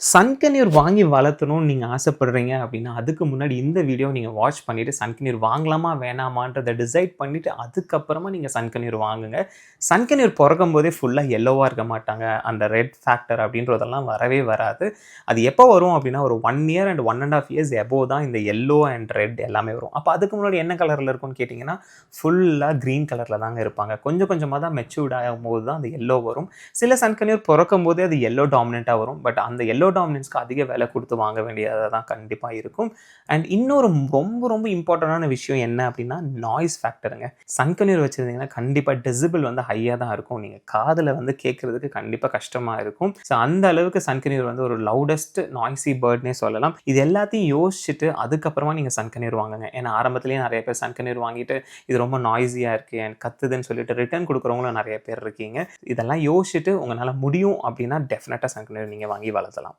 சன்கன்யூர் வாங்கி வளர்த்தணும்னு நீங்க ஆசைப்படுறீங்க அப்படின்னா, அதுக்கு முன்னாடி இந்த வீடியோ நீங்க வாட்ச் பண்ணிட்டு, சன்கன்யூர் வாங்கலாமா? வேணாமான்றத டிசைட் பண்ணிட்டு, அதுக்கப்புறமா நீங்க சன்கன்யூர் வாங்குங்க. சன்கன்யூர் பொறக்கும்போதே ஃபுல்லா எல்லோவா இருக்க மாட்டாங்க. அந்த ரெட் ஃபேக்டர் அப்படின்றதெல்லாம் வரவே வராது. அது எப்போ வரும் அப்படின்னா, ஒரு 1 இயர் அண்ட் 1 1/2 இயர்ஸ் எபோவ் தான் இந்த எல்லோ அண்ட் ரெட் எல்லாமே வரும். அப்ப அதுக்கு முன்னாடி என்ன கலர்ல இருக்கும்னு கேட்டீங்கன்னா, ஃபுல்லா கிரீன் கலர்ல தாங்க இருப்பாங்க. கொஞ்சம் கொஞ்சமா தான் மெச்சூர்ட் ஆகும்போது தான் அந்த எல்லோ வரும். சில சன்கன்யூர் பொறக்கும்போதே அது எல்லோ டாமினன்ட்டா வரும். பட் அந்த எல்லோ டாமினன்ஸ்க்கு அதிக விலை குடுத்து வாங்க வேண்டியதா தான் கண்டிப்பா இருக்கும். அண்ட் இன்னொரு ரொம்ப ரொம்ப இம்பார்ட்டன்டான விஷயம் என்ன அப்படின்னா, நாய்ஸ் ஃபேக்டருங்க. சன்கன்யூர் வச்சிருந்தீங்கன்னா, கண்டிப்பா டெசிபிள் வந்து ஹையா தான் இருக்கும். நீங்க காதுல வந்து கேட்கறதுக்கு கண்டிப்பா கஷ்டமா இருக்கும். ஸோ அந்த அளவுக்கு சன்கன்யூர் வந்து ஒரு லவுடஸ்ட் நாய்ஸி பேர்ட்னே சொல்லலாம். இது எல்லாத்தையும் யோசிச்சுட்டு அதுக்கப்புறமா நீங்க சன்கன்யூர் வாங்குங்க. ஏன்னா ஆரம்பத்திலேயே நெறைய பேர் சன்கன்யூர் வாங்கிட்டு, இது ரொம்ப நாய்ஸியா இருக்கு, எனக்கு கத்துதுன்னு சொல்லிட்டு ரிட்டர்ன் குடுக்குறவங்களும் நெறைய பேர் இருக்கீங்க. இதெல்லாம் யோசிச்சுட்டு உங்கனால முடியும் அப்படின்னா, டெஃபினட்டா சன்கன்யூர் நீங்க வாங்கி வளர்த்தலாம்.